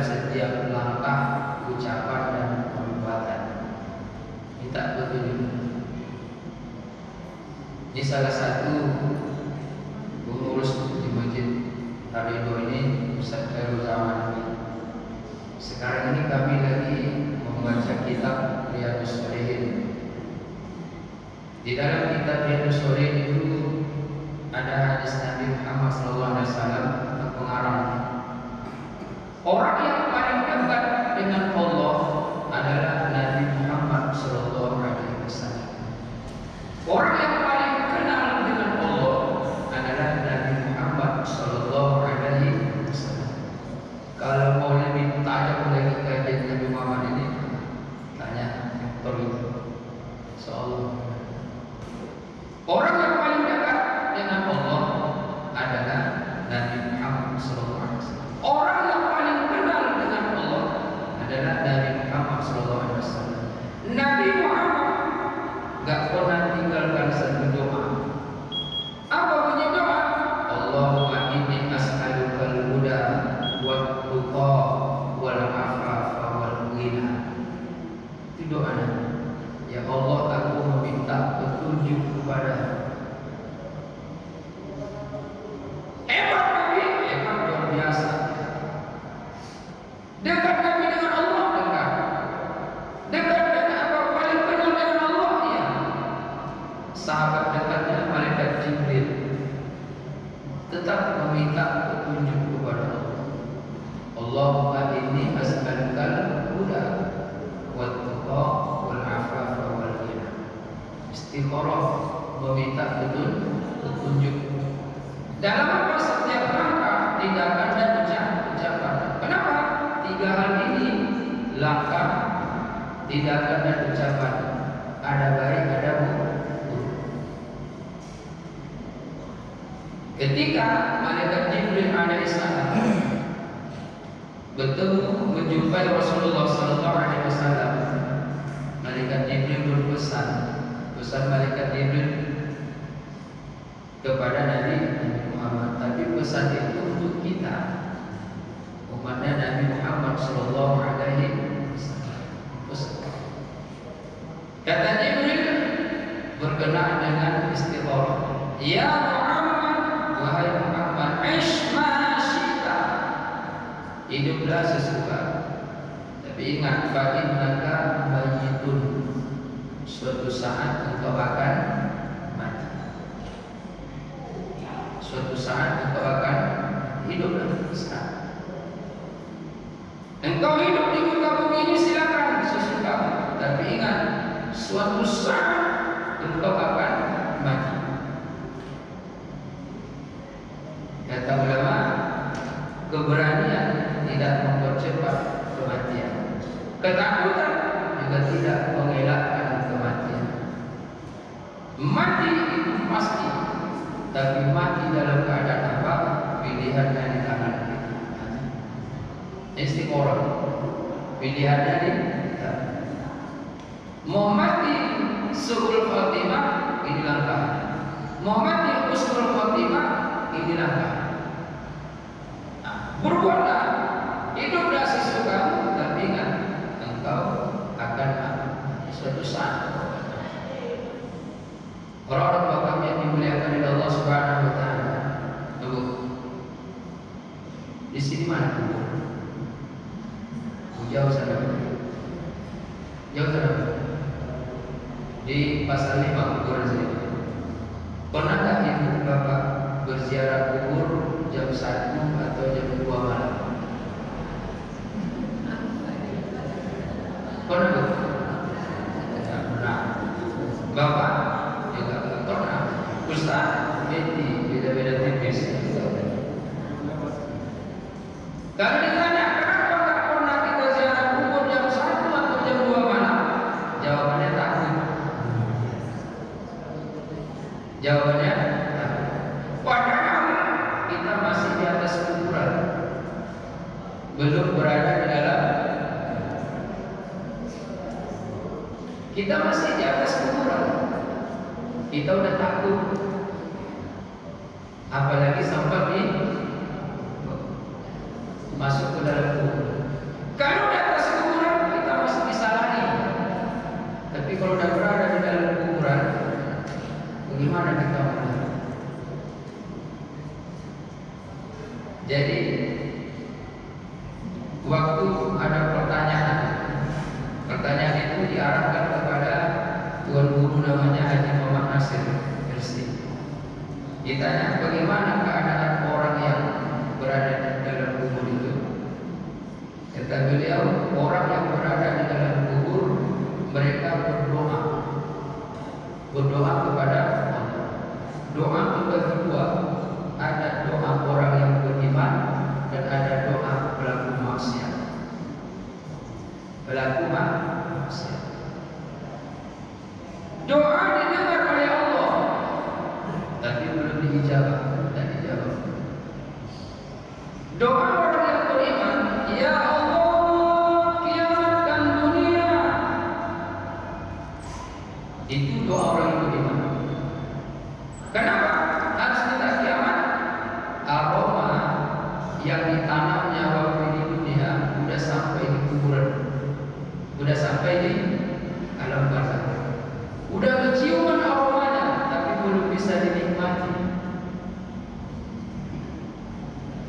setiap langkah, ucapan dan perbuatan. Minta petunjuk. Ini salah satu pengurus di Masjid Ar-Ridho ini, Ustaz Khairul Zaman. Sekarang ini kami lagi membaca kitab Riyadhus Shalihin. Di dalam kitab Riyadhus Shalihin itu ada hadis Nabi Muhammad SAW tentang pengarang. Orang yang paling dekat dengan Allah adalah Nabi Muhammad SAW. Orang yang paling kenal dengan Allah adalah Nabi Muhammad SAW. Kalau mau lebih tajam lagi kajian Nabi Muhammad ini, tanya dokter itu. Insyaallah. Orang yang paling dekat dengan Allah adalah Nabi Muhammad SAW. Orang yang paling kenal dengan Allah adalah Nabi Muhammad SAW. Nabi Muhammad gak pernah tinggalkan satu doa. Apa bunyi doa? Allahumma inni as'alukal huda wat tuqa wal afafa wal ghina. Itu doanya. Ya Allah, aku meminta petunjuk kepada. Hebat Nabi, hebat luar biasa. Dekat Nabi dengan Allah, dekat. Dekat dengan apa? Paling kenal dengan Allah, ya. Sahabat dekatnya malaikat Jibril tetap meminta petunjuk kepada Allah. Allahumma inni as'alukal huda wat tuqa wal afafa wal ghina. Istikharah, meminta petunjuk. Dalam apa? Setiap langkah, tindakan dan ucapan. Kenapa? Tiga hal ini, langkah, tindakan dan ucapan, ada baik, ada buruk. Ketika malaikat Jibril alaihissalam bertemu menjumpai Rasulullah SAW, malaikat Jibril berpesan, pesan malaikat Jibril kepada Nabi Muhammad. Tapi pesan itu untuk kita, umatnya Nabi Muhammad SAW. Kata Jibril berkenaan dengan istikharah. Ya Muhammad, wahai Muhammad, ish ma syi'ta, hiduplah sesuka. Tapi ingat, fa innaka mayyitun, suatu saat engkau akan mati. Suatu saat engkau akan hidup dan sesaat. Engkau hidup di muka bumi ini silakan sesuka, tapi ingat, suatu saat engkau akan mati. Kata ulama, keberanian tidak mempercepat kematian. Ketakutan juga tidak mengelakkan kematian. Mati itu pasti, tapi mati dalam keadaan apa? Pilihan dari tangan kita. Istikharah, pilihan dari kita. Mau mati su'ul khatimah, ini langkah. Mau mati husnul khatimah, ini langkah. Nah, berbuatlah, hiduplah sesuka, tapi ingat, engkau akan mati suatu saat. Orang-orang bakal yang dimuliakan oleh Allah Subhanahu wa taala. Tunggu. Di sini mana kubur? Jauh sana. Jauh sana. Di pasal 5 kuburan sini. Pernahkah ibu bapak berziarah kubur jam 1 atau jam 2 malam? Pernah bu? Tidak pernah. Bapak juga tidak pernah. Ustaz, ini beda-beda tipis. Kalau ditanya kenapa nggak pernah kita ziarah kubur jam 1 atau jam 2 malam? Jawabannya takut. Jawabannya takut. Padahal kita masih di atas kuburan, belum berada di dalam. Kita masih di atas kuburan, kita udah takut. Apalagi sampai masuk ke dalam kubur. waktu ada pertanyaan. Pertanyaan itu diarahkan kepada tuan guru namanya Haji Muhammad Nasir Ersi. Ditanya bagaimana keadaan orang yang berada di dalam kubur itu. Kata beliau, orang yang berada di dalam kubur mereka berdoa kepada Allah. Doa terbagi dua, ada doa orang yang beriman dan ada doa pelaku maksiat. Pelaku maksiat. Doa didengar oleh Allah, tapi belum diijabah dan dijawab. Doa orang yang beriman, ya Allah, kiamatkan dunia. Itu doa orang yang beriman. Kenapa harus kita kiamat? Aroma yang ditanamnya waktu di dunia sudah sampai di kuburan, sudah sampai di alam barzakh. Udah keciuman aromanya, tapi belum bisa dinikmati.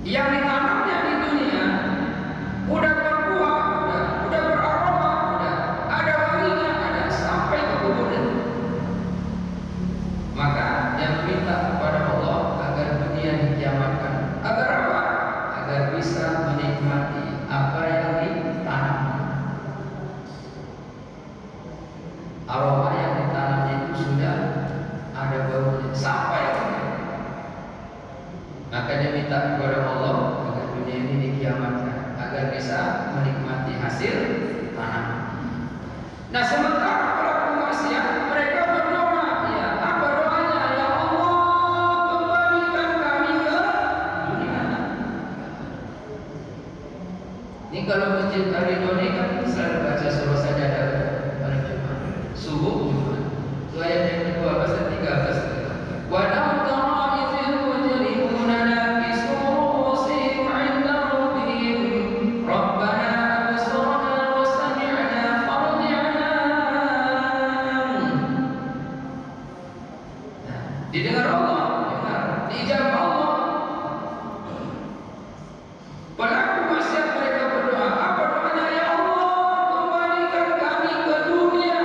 Yang ditanamnya di dunia udah berbuah, udah beraroma, udah ada wanginya, ada sampai ke kuburan. Maka yang minta kepada Allah agar dunia dikiamatkan, agar apa? Agar bisa menikmati apa yang ditanam. Aroma yang ditanamnya itu sudah ada baunya sampai. Maka dia minta kepada Allah agar dunia ini dikiamatkan, agar bisa menikmati hasil tanam. Nah, sementara pelaku maksiat mereka berdoa, ya apa doanya? Ya Allah, kembalikan kami ke dunia. Ini kalau masjid Al-Ridwan kan selalu baca surah Sajadah pada Jumat, subuh Jumat. Itu ayat yang kedua, pasal 13. Wa didengar Allah, dengar, diijabah Allah. Pelaku maksiat mereka berdoa, apa doanya? Ya Allah, kembalikan kami ke dunia.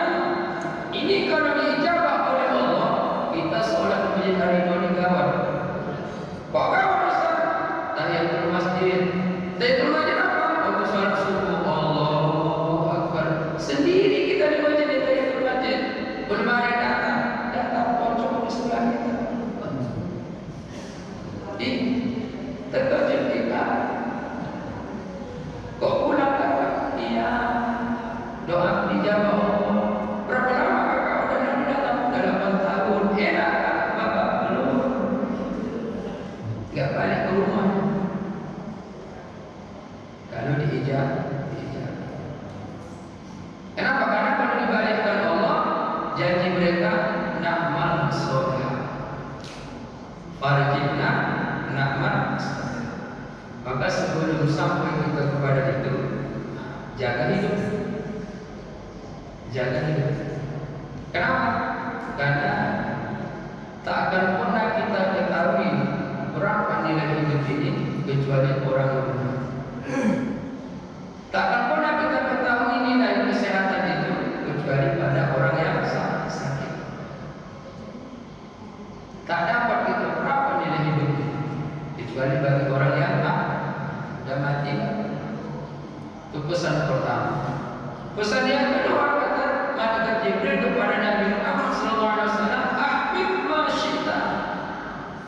Ini kalau diijabah oleh Allah, kita sholat masjid Al-Ridwan gawat. Kok gawat Ustaz? Tahiyatul masjid. Tahiyatul masjid apa? Waktu sholat subuh, Allahu Akbar. Sendiri kita di masjid, di tahiyatul masjid. Belum ada datang pocong di sebelah kita. Terkejut kita. Kok pulang kakak? Iya, doa dijawab Allah. Berapa lama kakak udah datang? Udah 8 tahun. Enak kan? Bapak belum. Gak balik ke rumah. Kalau diijabah. Kenapa? Karena kalau dibalikkan Allah, janji mereka na'mal sholih. Farjibna na'mal. Maka sebelum sampai kita kepada itu, jaga hidup. Jaga hidup. Kenapa? Karena tak akan pernah kita ketahui berapa nilai hidup ini kecuali orang yang benar. Tak akan pernah kita ketahui nilai kesehatan itu kecuali pada orang yang sakit. Tak dapat kita berapa nilai hidup kecuali bagi orang yang sudah mati. Itu pesan pertama. Pesan yang kedua, kata malaikat Jibril kepada Nabi Muhammad SAW, ahbib ma syi'ta.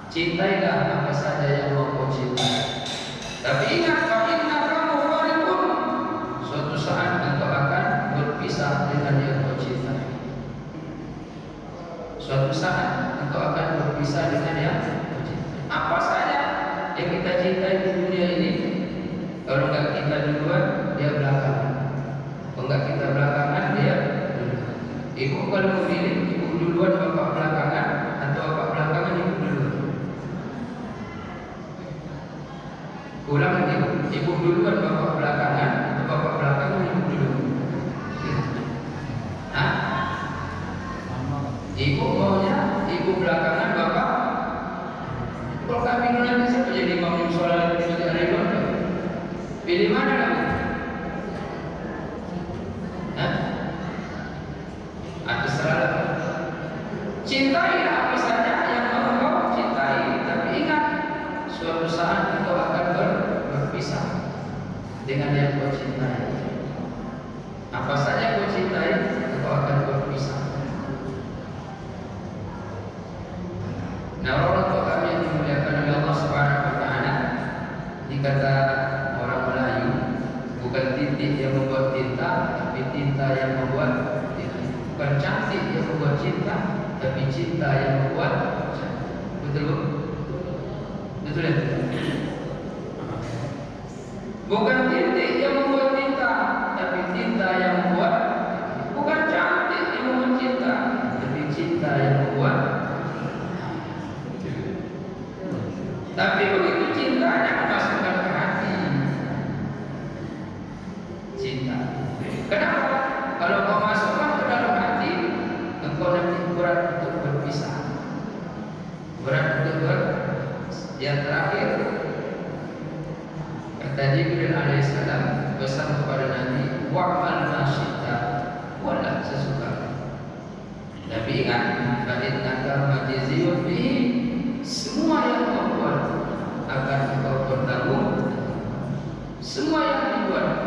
Cintailah apa saja yang kau cintai. Tapi ingat, fa innaka mufariqun. Suatu saat engkau akan berpisah dengan yang kau cintai. Suatu saat engkau akan berpisah dengan yang kau cintai. Apa saja yang kita cintai di dunia ini, kalau enggak kita duluan, dia belakangan. Kalau enggak kita belakangan, dia duluan. Ibu kalau memilih, ibu duluan, bapak belakangan, atau bapak belakangan, ibu duluan. Ulang lagi, ibu duluan, bapak belakangan, atau bapak belakangan, ibu duluan. Hah? Ibu maunya, ibu belakangan, bapak. Kalau kami nanti siapa jadi imam sholat di Masjid Al-Ridwan? Pilih mana lagi? Cintai apa saja yang engkau cintai, tapi ingat suatu saat engkau akan berpisah dengan yang kau cintai. Apa saja kau cintai, engkau akan berpisah. Nah, orang tua kami yang dimuliakan oleh Allah Subhanahu wa taala, dikata orang Melayu, bukan titik yang membuat tinta, tapi tinta yang membuat titik. Bukan cantik yang membuat cinta, tapi cinta yang membuat cantik. Betul bu? Betul ya? Bukan titik yang membuat tinta, tapi tinta yang membuat. Bukan cantik yang membuat cinta, tapi cinta yang membuat. Tapi begitu cintanya memasukkan ke hati. Cinta. Kenapa? Kalau kau masukkan ke dalam hati, engkau nanti berat untuk berpisah. Berat untuk yang terakhir, kata Jibril alaihissalam pesan kepada Nabi, wa'mal ma syi'ta, buatlah sesuka. Tapi ingat, fa innaka majziyun bihi, semua yang kau buat akan kau bertanggung. Semua yang dibuat